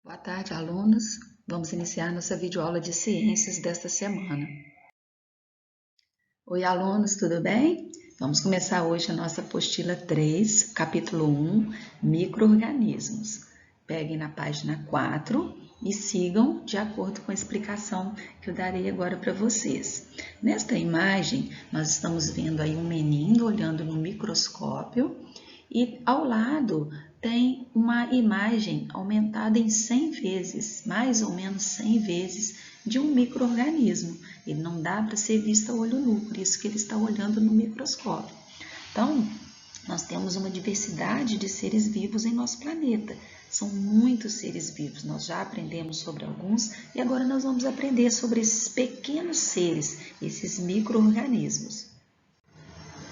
Boa tarde, alunos. Vamos iniciar nossa videoaula de ciências desta semana. Oi, alunos, tudo bem? Vamos começar hoje a nossa apostila 3, capítulo 1, micro-organismos. Peguem na página 4 e sigam de acordo com a explicação que eu darei agora para vocês. Nesta imagem, nós estamos vendo aí um menino olhando no microscópio e ao lado tem uma imagem aumentada em 100 vezes, mais ou menos 100 vezes, de um micro-organismo. Ele não dá para ser visto a olho nu, por isso que ele está olhando no microscópio. Então, nós temos uma diversidade de seres vivos em nosso planeta. São muitos seres vivos, nós já aprendemos sobre alguns e agora nós vamos aprender sobre esses pequenos seres, esses micro-organismos.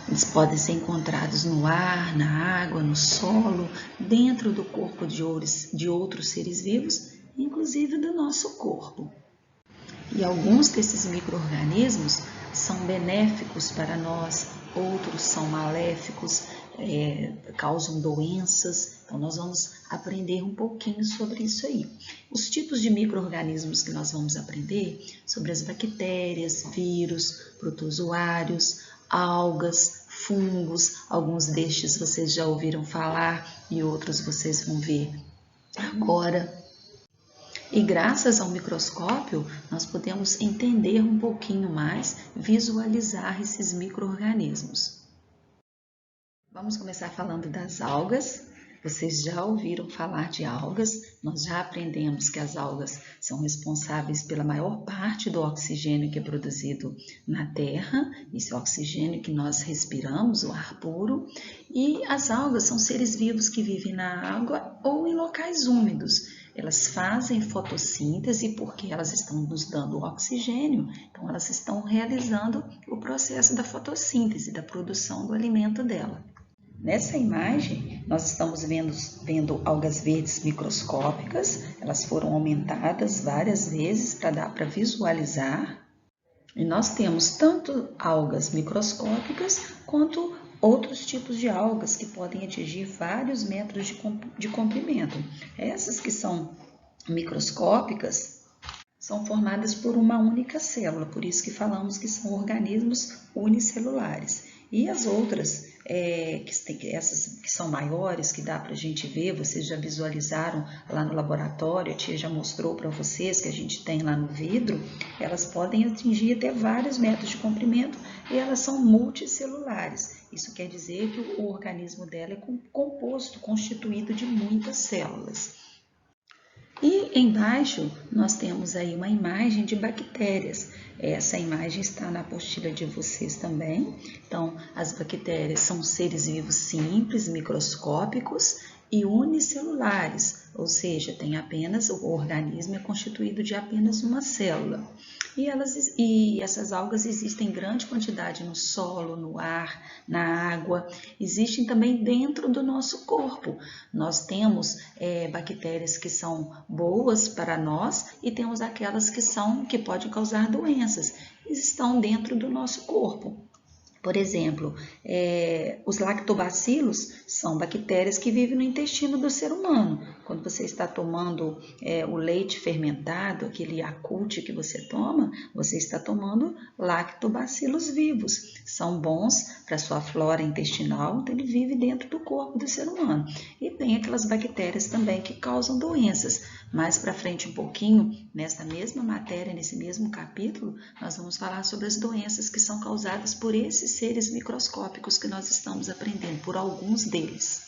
Eles podem ser encontrados no ar, na água, no solo, dentro do corpo de outros seres vivos, inclusive do nosso corpo. E alguns desses micro-organismos são benéficos para nós, outros são maléficos, causam doenças. Então, nós vamos aprender um pouquinho sobre isso aí. Os tipos de micro-organismos que nós vamos aprender sobre as bactérias, vírus, protozoários, algas, fungos, alguns destes vocês já ouviram falar e outros vocês vão ver agora. E graças ao microscópio, nós podemos entender um pouquinho mais, visualizar esses micro-organismos. Vamos começar falando das algas. Vocês já ouviram falar de algas, nós já aprendemos que as algas são responsáveis pela maior parte do oxigênio que é produzido na Terra, esse oxigênio que nós respiramos, o ar puro, e as algas são seres vivos que vivem na água ou em locais úmidos. Elas fazem fotossíntese porque elas estão nos dando oxigênio, então elas estão realizando o processo da fotossíntese, da produção do alimento dela. Nessa imagem, nós estamos vendo algas verdes microscópicas, elas foram aumentadas várias vezes para dar para visualizar. E nós temos tanto algas microscópicas quanto outros tipos de algas que podem atingir vários metros de comprimento. Essas que são microscópicas são formadas por uma única célula, por isso que falamos que são organismos unicelulares. E as outras, essas que são maiores, que dá para a gente ver, vocês já visualizaram lá no laboratório, a tia já mostrou para vocês que a gente tem lá no vidro, elas podem atingir até vários metros de comprimento e elas são multicelulares. Isso quer dizer que o organismo dela é composto, constituído de muitas células. E embaixo nós temos aí uma imagem de bactérias. Essa imagem está na apostila de vocês também. Então, as bactérias são seres vivos simples, microscópicos e unicelulares, ou seja, o organismo é constituído de apenas uma célula. E essas algas existem em grande quantidade no solo, no ar, na água, existem também dentro do nosso corpo. Nós temos bactérias que são boas para nós e temos aquelas que podem causar doenças, estão dentro do nosso corpo. Por exemplo, os lactobacilos são bactérias que vivem no intestino do ser humano. Quando você está tomando o leite fermentado, aquele Yakult que você toma, você está tomando lactobacilos vivos. São bons para a sua flora intestinal, então ele vive dentro do corpo do ser humano. E tem aquelas bactérias também que causam doenças. Mais para frente um pouquinho, nessa mesma matéria, nesse mesmo capítulo, nós vamos falar sobre as doenças que são causadas por esses seres microscópicos que nós estamos aprendendo, por alguns deles.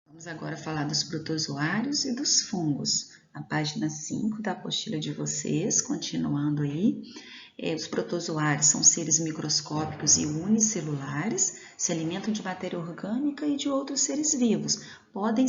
Vamos agora falar dos protozoários e dos fungos. Na página 5 da apostila de vocês, continuando aí. Os protozoários são seres microscópicos e unicelulares, se alimentam de matéria orgânica e de outros seres vivos. Podem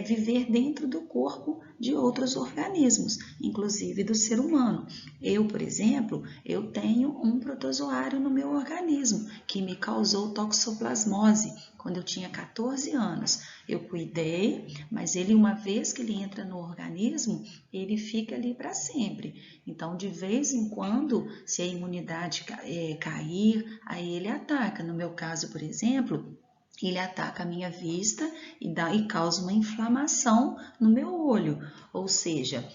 viver dentro do corpo de outros organismos, inclusive do ser humano. Eu, por exemplo, eu tenho um protozoário no meu organismo que me causou toxoplasmose quando eu tinha 14 anos. Eu cuidei, mas ele, uma vez que ele entra no organismo, ele fica ali para sempre. Então, de vez em quando, se a imunidade cair, aí ele ataca. No meu caso, por exemplo, ele ataca a minha vista e causa uma inflamação no meu olho. Ou seja,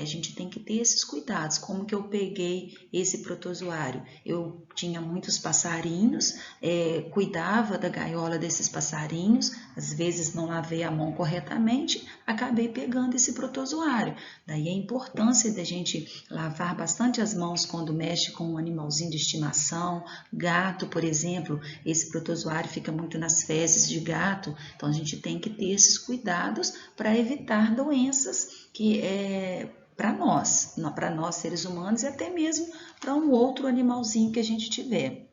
a gente tem que ter esses cuidados. Como que eu peguei esse protozoário? Eu tinha muitos passarinhos, cuidava da gaiola desses passarinhos, às vezes não lavei a mão corretamente, acabei pegando esse protozoário. Daí a importância da gente lavar bastante as mãos quando mexe com um animalzinho de estimação, gato, por exemplo, esse protozoário fica muito nas fezes de gato, então a gente tem que ter esses cuidados para evitar doenças que para nós seres humanos e até mesmo para um outro animalzinho que a gente tiver.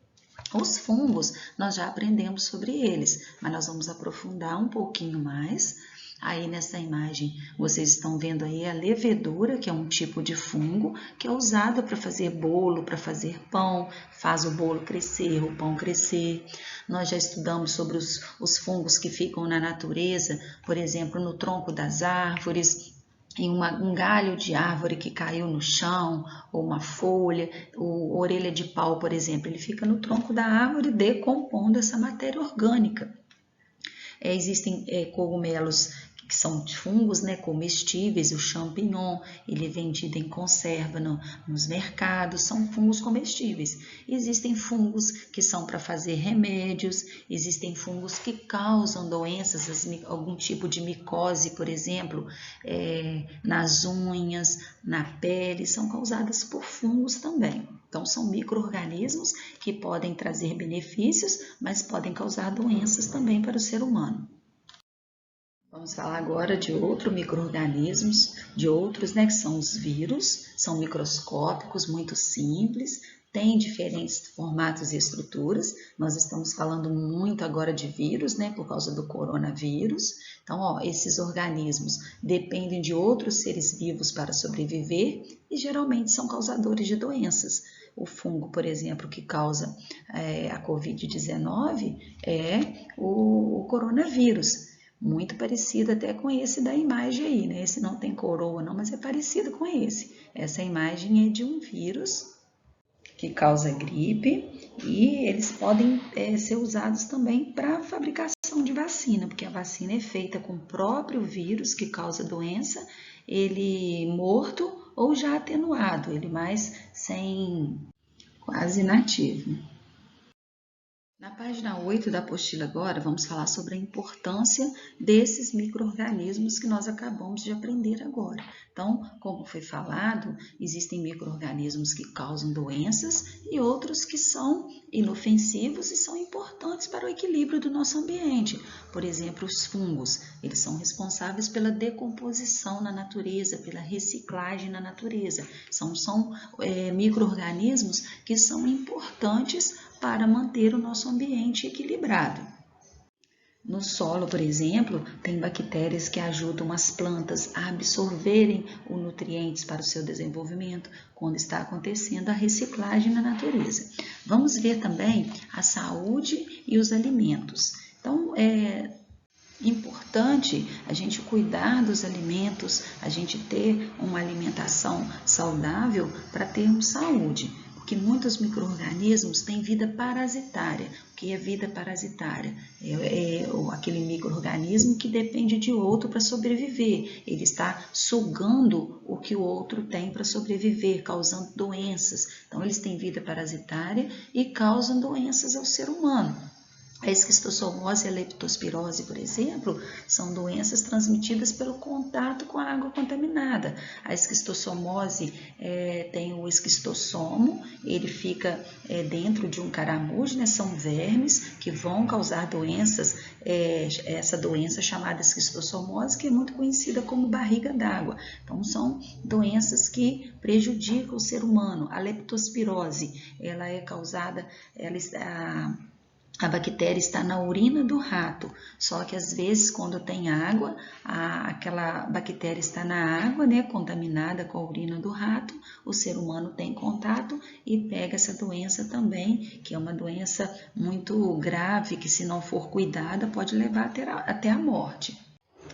Os fungos, nós já aprendemos sobre eles, mas nós vamos aprofundar um pouquinho mais. Aí nessa imagem vocês estão vendo aí a levedura, que é um tipo de fungo que é usado para fazer bolo, para fazer pão, faz o bolo crescer, o pão crescer. Nós já estudamos sobre os fungos que ficam na natureza, por exemplo, no tronco das árvores, em um galho de árvore que caiu no chão, ou uma folha, orelha de pau, por exemplo, ele fica no tronco da árvore decompondo essa matéria orgânica. Existem cogumelos que são fungos, né, comestíveis, o champignon, ele é vendido em conserva nos mercados, são fungos comestíveis. Existem fungos que são para fazer remédios, existem fungos que causam doenças, algum tipo de micose, por exemplo, nas unhas, na pele, são causadas por fungos também. Então, são micro-organismos que podem trazer benefícios, mas podem causar doenças também para o ser humano. Vamos falar agora de outros micro-organismos, de outros, né, que são os vírus, são microscópicos, muito simples, têm diferentes formatos e estruturas. Nós estamos falando muito agora de vírus, né, por causa do coronavírus. Então, esses organismos dependem de outros seres vivos para sobreviver e geralmente são causadores de doenças. O fungo, por exemplo, que causa a Covid-19 é o coronavírus. Muito parecido até com esse da imagem aí, né? Esse não tem coroa não, mas é parecido com esse. Essa imagem é de um vírus que causa gripe e eles podem ser usados também para fabricação de vacina, porque a vacina é feita com o próprio vírus que causa doença, ele morto ou já atenuado, ele mais sem quase inativo. Na página 8 da apostila agora, vamos falar sobre a importância desses micro-organismos que nós acabamos de aprender agora. Então, como foi falado, existem micro-organismos que causam doenças e outros que são inofensivos e são importantes para o equilíbrio do nosso ambiente. Por exemplo, os fungos, eles são responsáveis pela decomposição na natureza, pela reciclagem na natureza. São micro-organismos que são importantes para manter o nosso ambiente equilibrado. No solo, por exemplo, tem bactérias que ajudam as plantas a absorverem os nutrientes para o seu desenvolvimento quando está acontecendo a reciclagem na natureza. Vamos ver também a saúde e os alimentos. Então, é importante a gente cuidar dos alimentos, a gente ter uma alimentação saudável para termos saúde. Porque muitos micro-organismos têm vida parasitária. O que é vida parasitária? É aquele micro-organismo que depende de outro para sobreviver. Ele está sugando o que o outro tem para sobreviver, causando doenças. Então, eles têm vida parasitária e causam doenças ao ser humano. A esquistossomose e a leptospirose, por exemplo, são doenças transmitidas pelo contato com a água contaminada. A esquistossomose tem o esquistossomo, ele fica dentro de um caramujo, né? São vermes que vão causar doenças, essa doença chamada esquistossomose, que é muito conhecida como barriga d'água. Então, são doenças que prejudicam o ser humano. A leptospirose, ela é causada, a bactéria está na urina do rato, só que às vezes quando tem água, aquela bactéria está na água, né, contaminada com a urina do rato, o ser humano tem contato e pega essa doença também, que é uma doença muito grave, que se não for cuidada pode levar até a morte.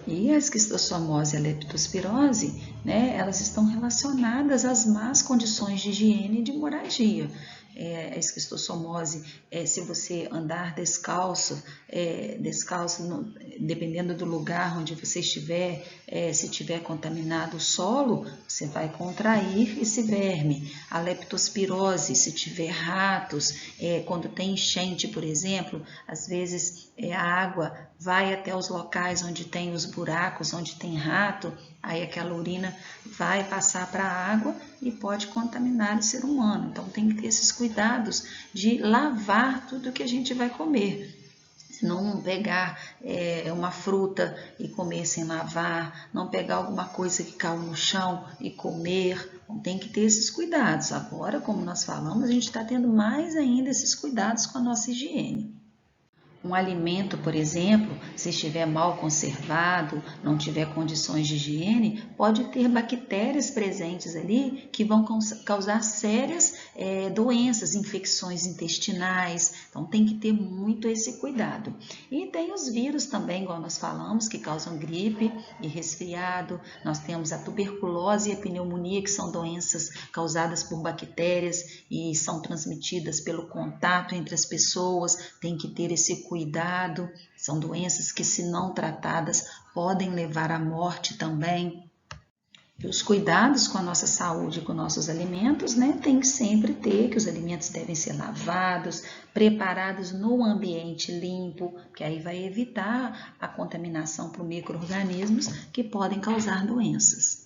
E a esquistossomose e a leptospirose, né, elas estão relacionadas às más condições de higiene e de moradia. a esquistossomose, se você andar descalço, dependendo do lugar onde você estiver, se tiver contaminado o solo, você vai contrair esse verme. A leptospirose, se tiver ratos, quando tem enchente, por exemplo, às vezes a água vai até os locais onde tem os buracos, onde tem rato, aí aquela urina vai passar para a água e pode contaminar o ser humano. Então tem que ter esses cuidados de lavar tudo que a gente vai comer. Não pegar uma fruta e comer sem lavar, não pegar alguma coisa que caiu no chão e comer. Então, tem que ter esses cuidados. Agora, como nós falamos, a gente está tendo mais ainda esses cuidados com a nossa higiene. Um alimento, por exemplo, se estiver mal conservado, não tiver condições de higiene, pode ter bactérias presentes ali que vão causar sérias doenças, infecções intestinais. Então tem que ter muito esse cuidado. E tem os vírus também, igual nós falamos, que causam gripe e resfriado. Nós temos a tuberculose e a pneumonia, que são doenças causadas por bactérias e são transmitidas pelo contato entre as pessoas. Tem que ter esse cuidado, são doenças que, se não tratadas, podem levar à morte também. E os cuidados com a nossa saúde, com nossos alimentos, né? Tem que sempre ter que os alimentos devem ser lavados, preparados no ambiente limpo, que aí vai evitar a contaminação por micro-organismos que podem causar doenças.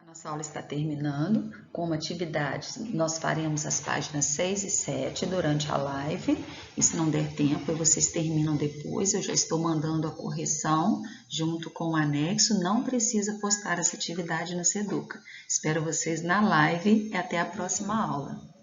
Nossa aula está terminando. Como atividades, nós faremos as páginas 6 e 7 durante a live. E se não der tempo, vocês terminam depois. Eu já estou mandando a correção junto com o anexo. Não precisa postar essa atividade no Seduca. Espero vocês na live e até a próxima aula.